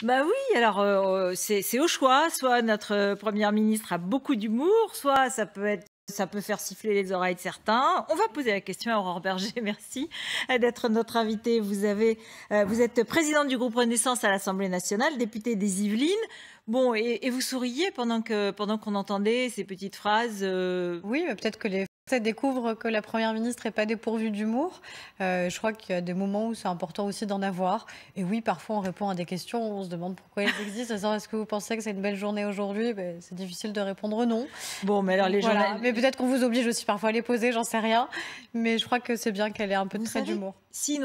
Bah oui, alors c'est au choix. Soit notre première ministre a beaucoup d'humour, soit ça peut faire siffler les oreilles de certains. On va poser la question à Aurore Berger. Merci d'être notre invitée. Vous êtes présidente du groupe Renaissance à l'Assemblée nationale, députée des Yvelines. Bon, et vous souriez pendant qu'on entendait ces petites phrases. Oui, mais peut-être que les Français découvrent que la Première ministre n'est pas dépourvue d'humour. Je crois qu'il y a des moments où c'est important aussi d'en avoir. Et oui, parfois on répond à des questions, on se demande pourquoi elles existent. Est-ce que vous pensez que c'est une belle journée aujourd'hui? C'est difficile de répondre non. Bon, mais alors les gens. Voilà. Mais peut-être qu'on vous oblige aussi parfois à les poser, j'en sais rien. Mais je crois que c'est bien qu'elle ait un peu de trait d'humour. Si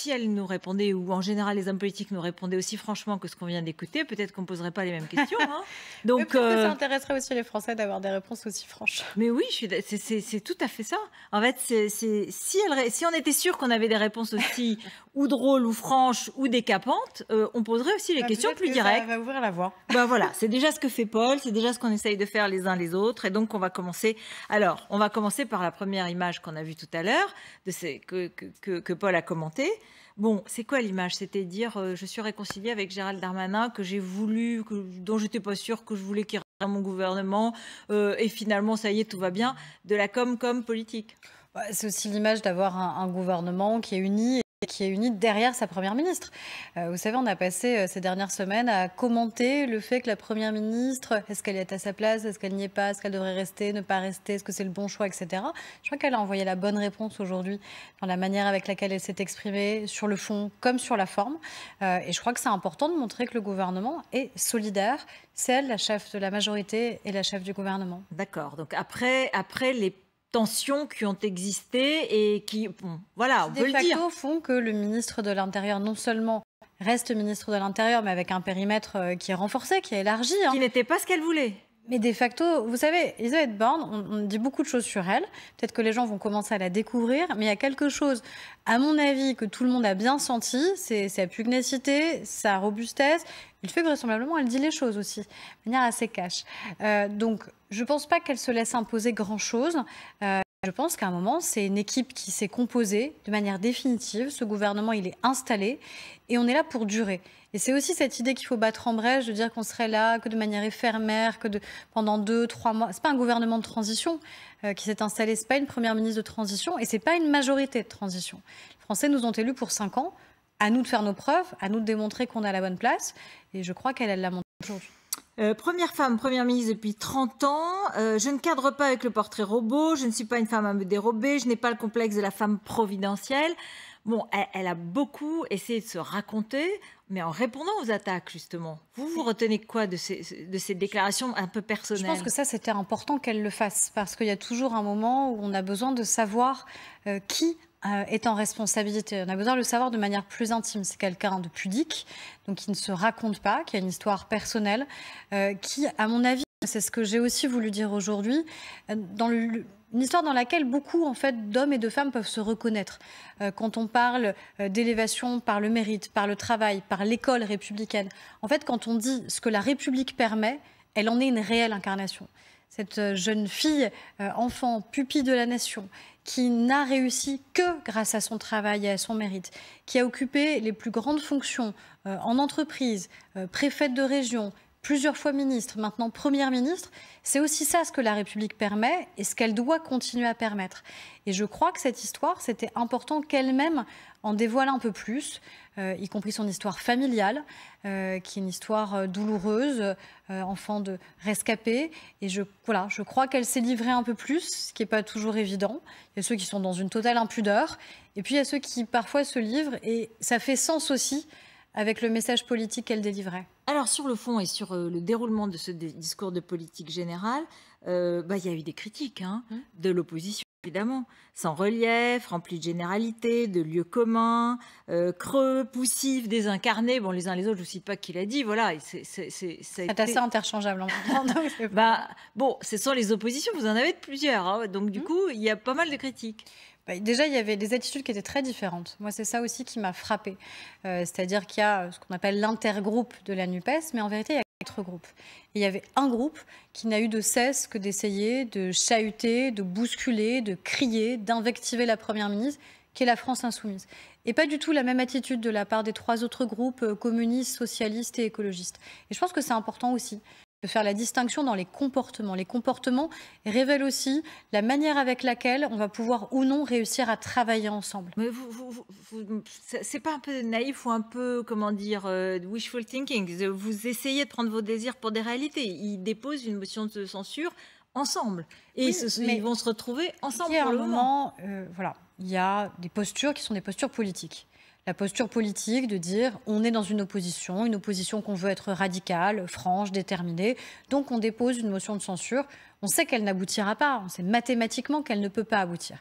elle nous répondait, ou en général les hommes politiques nous répondaient aussi franchement que ce qu'on vient d'écouter, peut-être qu'on ne poserait pas les mêmes questions. Hein. Donc, peut-être que ça intéresserait aussi les Français d'avoir des réponses aussi franches. Mais oui, c'est tout à fait ça. En fait, si on était sûr qu'on avait des réponses aussi ou drôles ou franches ou décapantes, on poserait aussi les questions plus directes. Ça va ouvrir la voie. Ben voilà, c'est déjà ce que fait Paul, c'est déjà ce qu'on essaye de faire les uns les autres. Et donc, on va commencer. Alors, on va commencer par la première image qu'on a vue tout à l'heure, que Paul a commentée. Bon, c'est quoi l'image? C'était dire je suis réconciliée avec Gérald Darmanin, que j'ai voulu, dont j'étais pas sûre que je voulais qu'il reste à mon gouvernement, et finalement, ça y est, tout va bien. De la com politique. C'est aussi l'image d'avoir un gouvernement qui est uni derrière sa première ministre. Vous savez, on a passé ces dernières semaines à commenter le fait que la première ministre, est-ce qu'elle est à sa place, est-ce qu'elle n'y est pas, est-ce qu'elle devrait rester, ne pas rester, est-ce que c'est le bon choix, etc. Je crois qu'elle a envoyé la bonne réponse aujourd'hui dans la manière avec laquelle elle s'est exprimée, sur le fond comme sur la forme. Et je crois que c'est important de montrer que le gouvernement est solidaire. C'est elle, la chef de la majorité et la chef du gouvernement. D'accord. Donc après les tensions qui ont existé et qui, bon, voilà, on peut le dire. De facto, font que le ministre de l'Intérieur, non seulement reste ministre de l'Intérieur, mais avec un périmètre qui est renforcé, qui est élargi. Qui n'était pas ce qu'elle voulait. Mais de facto, vous savez, Elisabeth Borne, on dit beaucoup de choses sur elle. Peut-être que les gens vont commencer à la découvrir, mais il y a quelque chose, à mon avis, que tout le monde a bien senti, c'est sa pugnacité, sa robustesse. Il fait vraisemblablement, elle dit les choses aussi, de manière assez cash. Donc, je ne pense pas qu'elle se laisse imposer grand-chose. Je pense qu'à un moment, c'est une équipe qui s'est composée de manière définitive. Ce gouvernement, il est installé et on est là pour durer. Et c'est aussi cette idée qu'il faut battre en brèche, de dire qu'on serait là que de manière éphémère, pendant 2-3 mois. C'est pas un gouvernement de transition qui s'est installé, c'est pas une première ministre de transition et c'est pas une majorité de transition. Les Français nous ont élus pour 5 ans. À nous de faire nos preuves, à nous de démontrer qu'on est à la bonne place. Et je crois qu'elle l'a montré aujourd'hui. Première femme, première ministre depuis 30 ans. Je ne cadre pas avec le portrait robot. Je ne suis pas une femme à me dérober. Je n'ai pas le complexe de la femme providentielle. Bon, elle a beaucoup essayé de se raconter, mais en répondant aux attaques, justement. Vous retenez quoi de ces déclarations un peu personnelles? Je pense que ça, c'était important qu'elle le fasse, parce qu'il y a toujours un moment où on a besoin de savoir qui est en responsabilité. On a besoin de le savoir de manière plus intime. C'est quelqu'un de pudique, donc qui ne se raconte pas, qui a une histoire personnelle, qui, à mon avis, c'est ce que j'ai aussi voulu dire aujourd'hui, une histoire dans laquelle beaucoup en fait, d'hommes et de femmes peuvent se reconnaître. Quand on parle d'élévation par le mérite, par le travail, par l'école républicaine, en fait, quand on dit ce que la République permet, elle en est une réelle incarnation. Cette jeune fille, enfant, pupille de la nation, qui n'a réussi que grâce à son travail et à son mérite, qui a occupé les plus grandes fonctions en entreprise, préfète de région, plusieurs fois ministre, maintenant première ministre, c'est aussi ça ce que la République permet et ce qu'elle doit continuer à permettre. Et je crois que cette histoire, c'était important qu'elle-même en dévoile un peu plus, y compris son histoire familiale, qui est une histoire douloureuse, enfant de rescapé. Et je crois qu'elle s'est livrée un peu plus, ce qui n'est pas toujours évident. Il y a ceux qui sont dans une totale impudeur, et puis il y a ceux qui parfois se livrent, et ça fait sens aussi avec le message politique qu'elle délivrait. Alors, sur le fond et sur le déroulement de ce discours de politique générale, il y a eu des critiques de l'opposition, évidemment. Sans relief, rempli de généralités, de lieux communs, creux, poussifs, désincarnés. Bon, les uns les autres, je ne cite pas qui l'a dit. Voilà, c'est assez interchangeable. Bon, ce sont les oppositions, vous en avez de plusieurs. Donc, du coup, il y a pas mal de critiques. Déjà, il y avait des attitudes qui étaient très différentes. Moi, c'est ça aussi qui m'a frappée. C'est-à-dire qu'il y a ce qu'on appelle l'intergroupe de la NUPES, mais en vérité, il y a 4 groupes. Et il y avait un groupe qui n'a eu de cesse que d'essayer de chahuter, de bousculer, de crier, d'invectiver la Première ministre, qui est la France insoumise. et pas du tout la même attitude de la part des 3 autres groupes communistes, socialistes et écologistes. Et je pense que c'est important aussi de faire la distinction dans les comportements. Les comportements révèlent aussi la manière avec laquelle on va pouvoir ou non réussir à travailler ensemble. Mais c'est pas un peu naïf ou un peu, comment dire, wishful thinking? Vous essayez de prendre vos désirs pour des réalités. Ils déposent une motion de censure ensemble. Et Oui, mais ils vont se retrouver ensemble il y a pour un le moment. voilà, il y a des postures qui sont des postures politiques. La posture politique de dire on est dans une opposition qu'on veut être radicale, franche, déterminée, donc on dépose une motion de censure. On sait qu'elle n'aboutira pas, on sait mathématiquement qu'elle ne peut pas aboutir.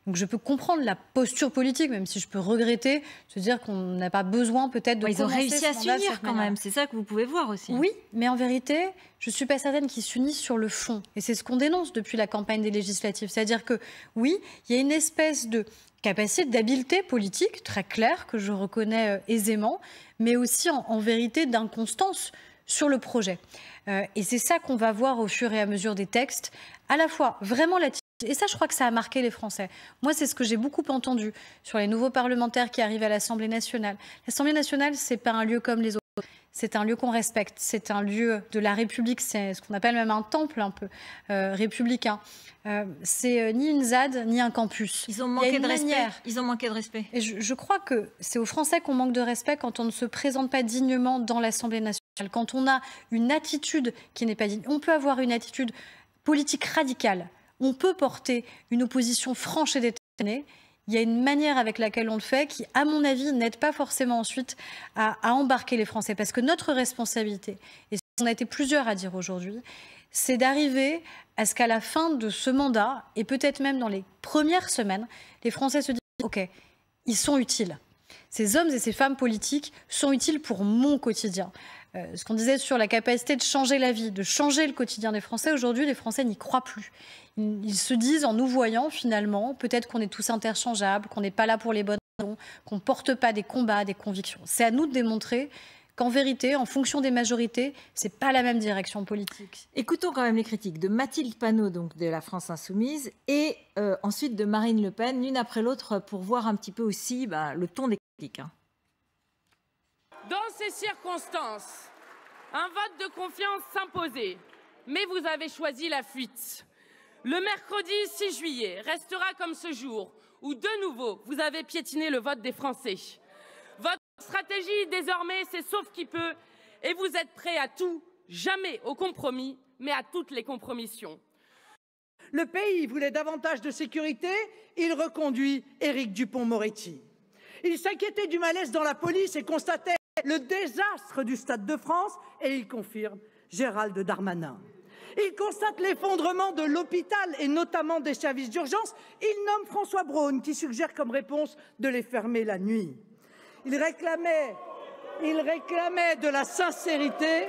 Donc je peux comprendre la posture politique, même si je peux regretter, se dire qu'on n'a pas besoin peut-être de Ils ont commencer réussi à ce mandat de s'unir cette quand manière. même, c'est ça que vous pouvez voir aussi. Oui, mais en vérité, je ne suis pas certaine qu'ils s'unissent sur le fond. Et c'est ce qu'on dénonce depuis la campagne des législatives. C'est-à-dire que, oui, il y a une espèce de capacité d'habileté politique très claire, que je reconnais aisément, mais aussi en vérité d'inconstance sur le projet. Et c'est ça qu'on va voir au fur et à mesure des textes, à la fois vraiment l'attitude. Et ça, je crois que ça a marqué les Français. Moi, c'est ce que j'ai beaucoup entendu sur les nouveaux parlementaires qui arrivent à l'Assemblée nationale. L'Assemblée nationale, ce n'est pas un lieu comme les autres. C'est un lieu qu'on respecte. C'est un lieu de la République. C'est ce qu'on appelle même un temple un peu républicain. C'est ni une ZAD, ni un campus. Ils ont manqué de respect. Ils ont manqué de respect. Et je crois que c'est aux Français qu'on manque de respect quand on ne se présente pas dignement dans l'Assemblée nationale, quand on a une attitude qui n'est pas digne. On peut avoir une attitude politique radicale. On peut porter une opposition franche et déterminée. Il y a une manière avec laquelle on le fait qui, à mon avis, n'aide pas forcément ensuite à embarquer les Français. Parce que notre responsabilité, et on a été plusieurs à dire aujourd'hui, c'est d'arriver à ce qu'à la fin de ce mandat, et peut-être même dans les premières semaines, les Français se disent « Ok, ils sont utiles. Ces hommes et ces femmes politiques sont utiles pour mon quotidien. » Ce qu'on disait sur la capacité de changer la vie, de changer le quotidien des Français, aujourd'hui, les Français n'y croient plus. Ils se disent, en nous voyant finalement, peut-être qu'on est tous interchangeables, qu'on n'est pas là pour les bonnes raisons, qu'on ne porte pas des combats, des convictions. C'est à nous de démontrer qu'en vérité, en fonction des majorités, ce n'est pas la même direction politique. Écoutons quand même les critiques de Mathilde Panot, donc de la France Insoumise, et ensuite de Marine Le Pen, l'une après l'autre, pour voir un petit peu aussi le ton des critiques. Dans ces circonstances, un vote de confiance s'imposait, mais vous avez choisi la fuite. Le mercredi 6 juillet restera comme ce jour où, de nouveau, vous avez piétiné le vote des Français. Votre stratégie, désormais, c'est sauf qui peut, et vous êtes prêts à tout, jamais au compromis, mais à toutes les compromissions. Le pays voulait davantage de sécurité, il reconduit Éric Dupond-Moretti. Il s'inquiétait du malaise dans la police et constatait le désastre du Stade de France, et il confirme Gérald Darmanin. Il constate l'effondrement de l'hôpital et notamment des services d'urgence. Il nomme François Braun qui suggère comme réponse de les fermer la nuit. Il réclamait de la sincérité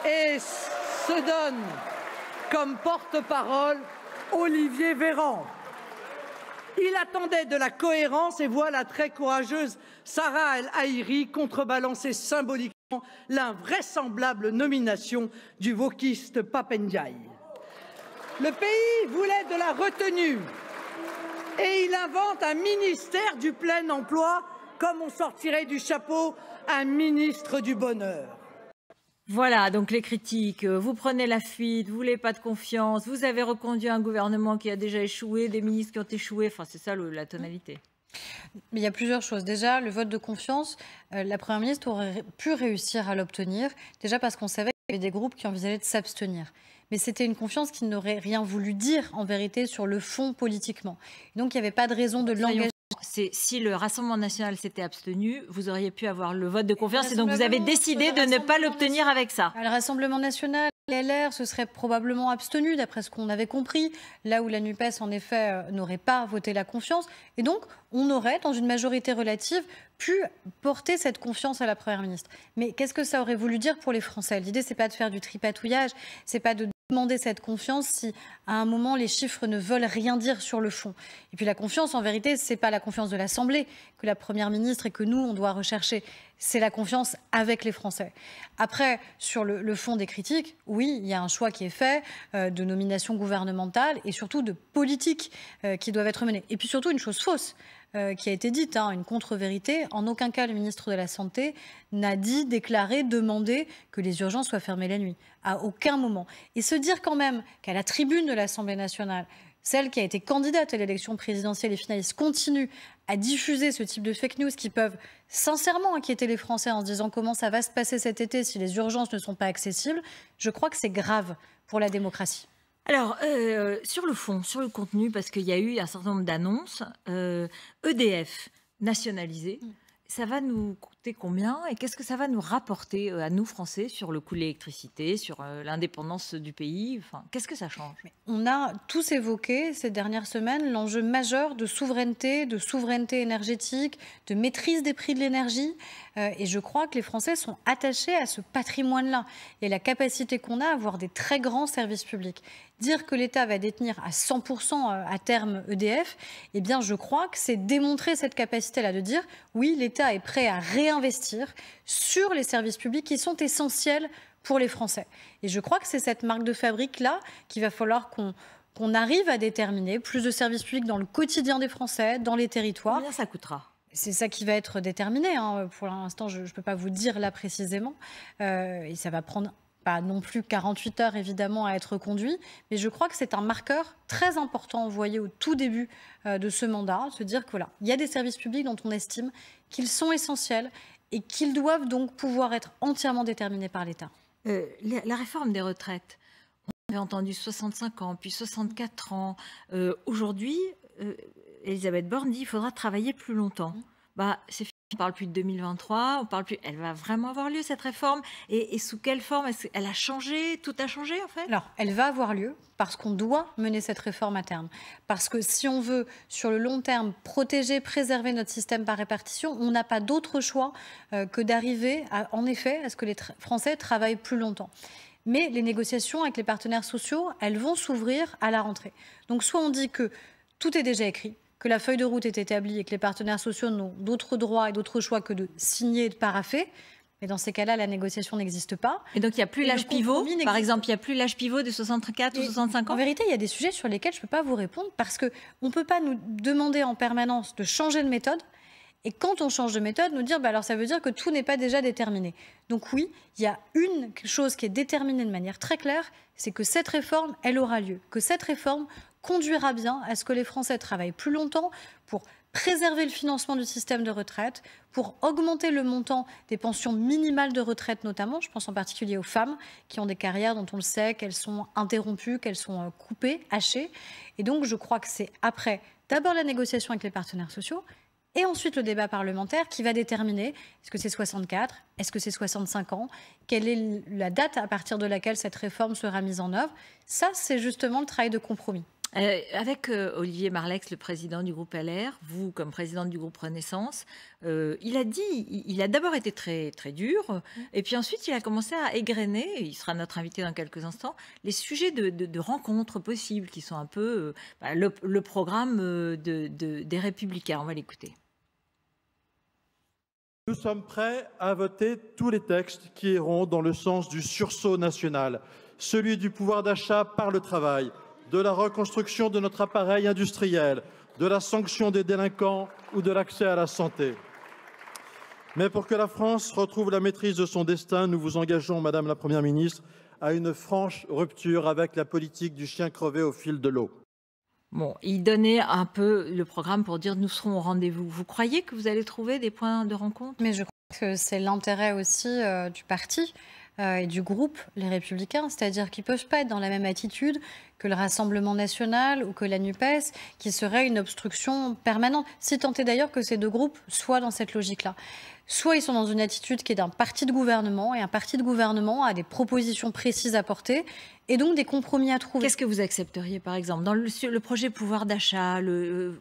et se donne comme porte-parole Olivier Véran. Il attendait de la cohérence et voit la très courageuse Sarah El Haïry contrebalancer symboliquement l'invraisemblable nomination du wokiste Pap Ndiaye. Le pays voulait de la retenue et il invente un ministère du plein emploi comme on sortirait du chapeau un ministre du bonheur. Voilà, donc les critiques, vous prenez la fuite, vous voulez pas de confiance, vous avez reconduit un gouvernement qui a déjà échoué, des ministres qui ont échoué, enfin c'est ça la tonalité. Mais il y a plusieurs choses. Déjà, le vote de confiance, la Première ministre aurait pu réussir à l'obtenir, déjà parce qu'on savait qu'il y avait des groupes qui envisageaient de s'abstenir. Mais c'était une confiance qui n'aurait rien voulu dire, en vérité, sur le fond politiquement. Et donc, il n'y avait pas de raison de l'engager. Si le Rassemblement national s'était abstenu, vous auriez pu avoir le vote de confiance et donc vous avez décidé de ne pas l'obtenir avec ça. Le Rassemblement national, LR se serait probablement abstenu, d'après ce qu'on avait compris, là où la NUPES, en effet, n'aurait pas voté la confiance. Et donc, on aurait, dans une majorité relative, pu porter cette confiance à la Première ministre. Mais qu'est-ce que ça aurait voulu dire pour les Français? L'idée, c'est pas de faire du tripatouillage, c'est pas de demander cette confiance si, à un moment, les chiffres ne veulent rien dire sur le fond. Et puis la confiance, en vérité, c'est pas la confiance de l'Assemblée que la Première ministre et que nous, on doit rechercher. C'est la confiance avec les Français. Après, sur le fond des critiques, oui, il y a un choix qui est fait de nomination gouvernementale et surtout de politique qui doivent être menées. Et puis surtout, une chose fausse, qui a été dite, hein, une contre-vérité. En aucun cas, le ministre de la Santé n'a dit, déclaré, demandé que les urgences soient fermées la nuit. À aucun moment. Et se dire quand même qu'à la tribune de l'Assemblée nationale, celle qui a été candidate à l'élection présidentielle et finaliste continue à diffuser ce type de fake news qui peuvent sincèrement inquiéter les Français en se disant comment ça va se passer cet été si les urgences ne sont pas accessibles, je crois que c'est grave pour la démocratie. Alors, sur le fond, sur le contenu, parce qu'il y a eu un certain nombre d'annonces, EDF nationalisé, ça va nous coûter combien et qu'est-ce que ça va nous rapporter à nous, Français, sur le coût de l'électricité, sur l'indépendance du pays? Enfin, qu'est-ce que ça change? On a tous évoqué ces dernières semaines l'enjeu majeur de souveraineté énergétique, de maîtrise des prix de l'énergie. Et je crois que les Français sont attachés à ce patrimoine-là et la capacité qu'on a à avoir des très grands services publics. Dire que l'État va détenir à 100% à terme EDF, eh bien je crois que c'est démontrer cette capacité-là de dire oui, l'État est prêt à réinvestir sur les services publics qui sont essentiels pour les Français. Et je crois que c'est cette marque de fabrique-là qu'il va falloir qu'on arrive à déterminer. Plus de services publics dans le quotidien des Français, dans les territoires. Combien ça coûtera? C'est ça qui va être déterminé. Hein. Pour l'instant, je ne peux pas vous dire là précisément. Et ça va prendre pas non plus 48 heures, évidemment, à être conduit. Mais je crois que c'est un marqueur très important envoyé au tout début de ce mandat. Se dire que voilà, il y a des services publics dont on estime qu'ils sont essentiels et qu'ils doivent donc pouvoir être entièrement déterminés par l'État. La réforme des retraites, on avait entendu 65 ans, puis 64 ans. Aujourd'hui, Elisabeth Borne dit qu'il faudra travailler plus longtemps. Bah, c'est fini, on ne parle plus de 2023, on parle plus. Elle va vraiment avoir lieu, cette réforme? Et sous quelle forme? Elle a changé? Tout a changé, en fait? Alors, elle va avoir lieu parce qu'on doit mener cette réforme à terme. Parce que si on veut, sur le long terme, protéger, préserver notre système par répartition, on n'a pas d'autre choix que d'arriver, en effet, à ce que les Français travaillent plus longtemps. Mais les négociations avec les partenaires sociaux, elles vont s'ouvrir à la rentrée. Donc, soit on dit que tout est déjà écrit, que la feuille de route est établie et que les partenaires sociaux n'ont d'autres droits et d'autres choix que de signer et de paraffer. Mais dans ces cas-là, la négociation n'existe pas. Et donc, il n'y a plus l'âge pivot, par exemple, il n'y a plus l'âge pivot de 64 ou 65 ans? En vérité, il y a des sujets sur lesquels je ne peux pas vous répondre parce qu'on ne peut pas nous demander en permanence de changer de méthode. Et quand on change de méthode, nous dire, bah alors ça veut dire que tout n'est pas déjà déterminé. Donc oui, il y a une chose qui est déterminée de manière très claire, c'est que cette réforme, elle aura lieu. Que cette réforme conduira bien à ce que les Français travaillent plus longtemps pour préserver le financement du système de retraite, pour augmenter le montant des pensions minimales de retraite notamment. Je pense en particulier aux femmes qui ont des carrières dont on le sait qu'elles sont interrompues, qu'elles sont coupées, hachées. Et donc je crois que c'est après d'abord la négociation avec les partenaires sociaux et ensuite le débat parlementaire qui va déterminer est-ce que c'est 64, est-ce que c'est 65 ans, quelle est la date à partir de laquelle cette réforme sera mise en œuvre. Ça, c'est justement le travail de compromis. Avec Olivier Marleix, le président du groupe LR, vous comme présidente du groupe Renaissance, il a d'abord été très, très dur, et puis ensuite il a commencé à égrener, il sera notre invité dans quelques instants, les sujets de rencontres possibles qui sont un peu le programme des Républicains. On va l'écouter. Nous sommes prêts à voter tous les textes qui iront dans le sens du sursaut national, celui du pouvoir d'achat par le travail, de la reconstruction de notre appareil industriel, de la sanction des délinquants ou de l'accès à la santé. Mais pour que la France retrouve la maîtrise de son destin, nous vous engageons, Madame la Première ministre, à une franche rupture avec la politique du chien crevé au fil de l'eau. Bon, il donnait un peu le programme pour dire nous serons au rendez-vous. Vous croyez que vous allez trouver des points de rencontre? Mais je crois que c'est l'intérêt aussi du parti et du groupe Les Républicains, c'est-à-dire qu'ils ne peuvent pas être dans la même attitude que le Rassemblement national ou que la NUPES, qui serait une obstruction permanente. Si tant est d'ailleurs que ces deux groupes soient dans cette logique-là. Soit ils sont dans une attitude qui est d'un parti de gouvernement, et un parti de gouvernement a des propositions précises à porter, et donc des compromis à trouver. Qu'est-ce que vous accepteriez, par exemple? Dans le projet pouvoir d'achat, il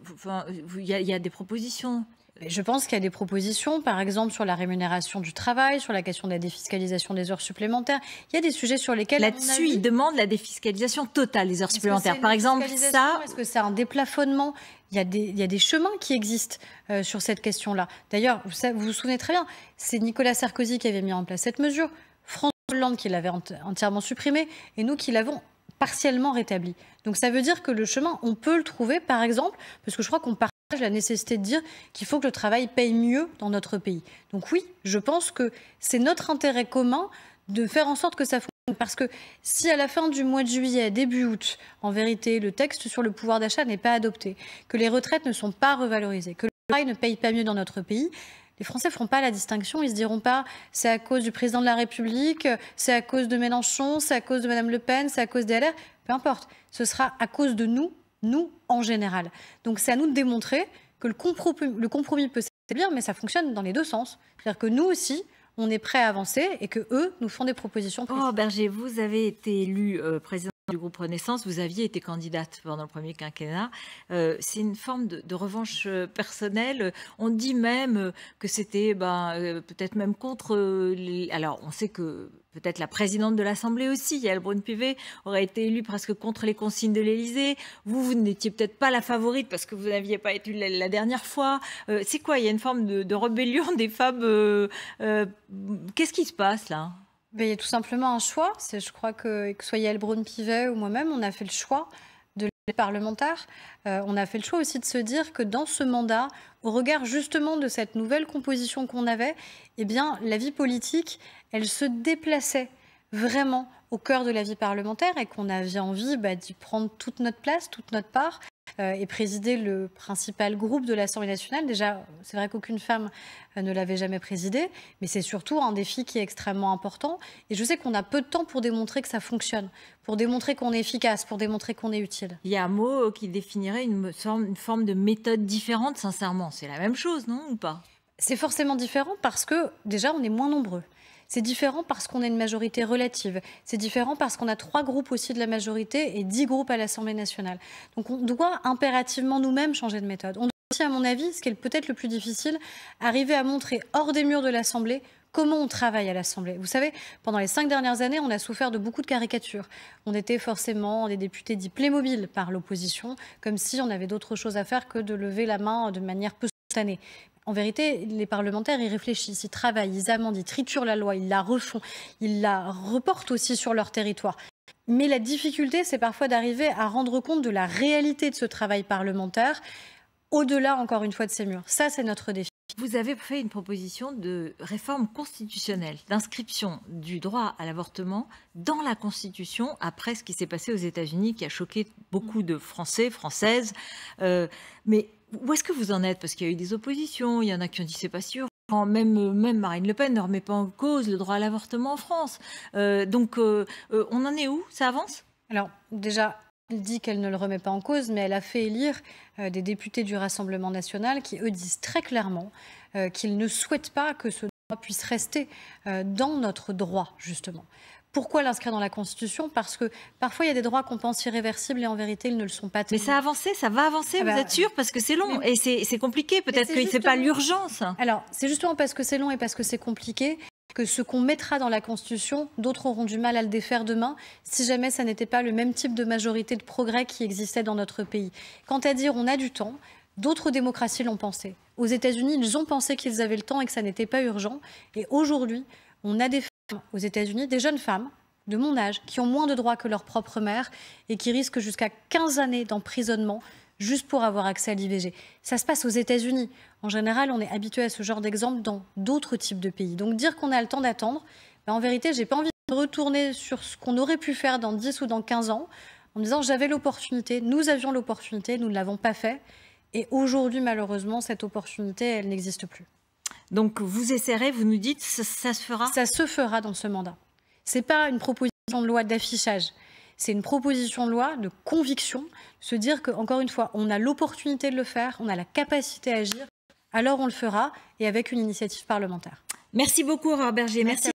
y a des propositions? Je pense qu'il y a des propositions, par exemple sur la rémunération du travail, sur la question de la défiscalisation des heures supplémentaires. Il y a des sujets sur lesquels... Là-dessus, il demande la défiscalisation totale des heures supplémentaires. Par exemple, ça... Est-ce que c'est un déplafonnement? Il y a des chemins qui existent sur cette question-là. D'ailleurs, vous vous souvenez très bien, c'est Nicolas Sarkozy qui avait mis en place cette mesure, François Hollande qui l'avait entièrement supprimée, et nous qui l'avons partiellement rétabli. Donc ça veut dire que le chemin, on peut le trouver, par exemple, parce que je crois qu'on part la nécessité de dire qu'il faut que le travail paye mieux dans notre pays. Donc oui, je pense que c'est notre intérêt commun de faire en sorte que ça fonctionne. Parce que si à la fin du mois de juillet, début août, en vérité, le texte sur le pouvoir d'achat n'est pas adopté, que les retraites ne sont pas revalorisées, que le travail ne paye pas mieux dans notre pays, les Français ne feront pas la distinction. Ils ne se diront pas c'est à cause du président de la République, c'est à cause de Mélenchon, c'est à cause de Mme Le Pen, c'est à cause des LR. Peu importe. Ce sera à cause de nous en général. Donc c'est à nous de démontrer que le compromis peut s'établir, mais ça fonctionne dans les deux sens. C'est-à-dire que nous aussi, on est prêts à avancer et que eux nous font des propositions précises. Oh, Berger, vous avez été élu président du groupe Renaissance, vous aviez été candidate pendant le premier quinquennat. C'est une forme de revanche personnelle. On dit même que c'était peut-être même contre les... Alors, on sait que peut-être la présidente de l'Assemblée aussi, Yael Braun-Pivet, aurait été élue presque contre les consignes de l'Élysée. Vous n'étiez peut-être pas la favorite parce que vous n'aviez pas été élue la dernière fois. C'est quoi? Il y a une forme de rébellion des femmes. Qu'est-ce qui se passe là? Il y a tout simplement un choix. Je crois que ce soit Yael Braun-Pivet ou moi-même, on a fait le choix de les parlementaires. On a fait le choix aussi de se dire que dans ce mandat, au regard justement de cette nouvelle composition qu'on avait, eh bien, la vie politique, elle se déplaçait vraiment au cœur de la vie parlementaire et qu'on avait envie d'y prendre toute notre place, toute notre part et présider le principal groupe de l'Assemblée nationale. Déjà, c'est vrai qu'aucune femme ne l'avait jamais présidé, mais c'est surtout un défi qui est extrêmement important. Et je sais qu'on a peu de temps pour démontrer que ça fonctionne, pour démontrer qu'on est efficace, pour démontrer qu'on est utile. Il y a un mot qui définirait une forme de méthode différente, sincèrement. C'est la même chose, non, ou pas? C'est forcément différent parce que, déjà, on est moins nombreux. C'est différent parce qu'on a une majorité relative. C'est différent parce qu'on a 3 groupes aussi de la majorité et 10 groupes à l'Assemblée nationale. Donc on doit impérativement nous-mêmes changer de méthode. On doit aussi, à mon avis, ce qui est peut-être le plus difficile, arriver à montrer hors des murs de l'Assemblée comment on travaille à l'Assemblée. Vous savez, pendant les 5 dernières années, on a souffert de beaucoup de caricatures. On était forcément des députés dits Playmobil par l'opposition, comme si on avait d'autres choses à faire que de lever la main de manière peu spontanée. En vérité, les parlementaires, ils réfléchissent, ils travaillent, ils amendent, ils triturent la loi, ils la refont, ils la reportent aussi sur leur territoire. Mais la difficulté, c'est parfois d'arriver à rendre compte de la réalité de ce travail parlementaire, au-delà, encore une fois, de ces murs. Ça, c'est notre défi. Vous avez fait une proposition de réforme constitutionnelle, d'inscription du droit à l'avortement dans la Constitution, après ce qui s'est passé aux États-Unis, qui a choqué beaucoup de Français, Françaises. Mais où est-ce que vous en êtes? Parce qu'il y a eu des oppositions, il y en a qui ont dit c'est pas sûr. Même Marine Le Pen ne remet pas en cause le droit à l'avortement en France. Donc on en est où? Ça avance? Alors déjà, elle dit qu'elle ne le remet pas en cause, mais elle a fait élire des députés du Rassemblement national qui, eux, disent très clairement qu'ils ne souhaitent pas que ce droit puisse rester dans notre droit, justement. Pourquoi l'inscrire dans la Constitution? Parce que parfois, il y a des droits qu'on pense irréversibles et en vérité, ils ne le sont pas tellement. Mais ça a avancé, ça va avancer, vous êtes sûr? Parce que c'est long et c'est compliqué. Peut-être que ce n'est pas l'urgence. Alors, c'est justement parce que c'est long et parce que c'est compliqué que ce qu'on mettra dans la Constitution, d'autres auront du mal à le défaire demain, si jamais ça n'était pas le même type de majorité de progrès qui existait dans notre pays. Quant à dire on a du temps, d'autres démocraties l'ont pensé. Aux États-Unis, ils ont pensé qu'ils avaient le temps et que ça n'était pas urgent. Et aujourd'hui, on a des femmes aux États-Unis, des jeunes femmes de mon âge, qui ont moins de droits que leur propre mère et qui risquent jusqu'à 15 années d'emprisonnement juste pour avoir accès à l'IVG. Ça se passe aux États-Unis. En général, on est habitué à ce genre d'exemple dans d'autres types de pays. Donc dire qu'on a le temps d'attendre, en vérité, j'ai pas envie de retourner sur ce qu'on aurait pu faire dans 10 ou dans 15 ans, en me disant j'avais l'opportunité, nous avions l'opportunité, nous ne l'avons pas fait. Et aujourd'hui, malheureusement, cette opportunité, elle n'existe plus. Donc vous essaierez, vous nous dites, ça se fera? Ça se fera dans ce mandat. Ce n'est pas une proposition de loi d'affichage. C'est une proposition de loi de conviction, se dire qu'encore une fois, on a l'opportunité de le faire, on a la capacité à agir, alors on le fera, et avec une initiative parlementaire. Merci beaucoup, Aurore Berger. Merci.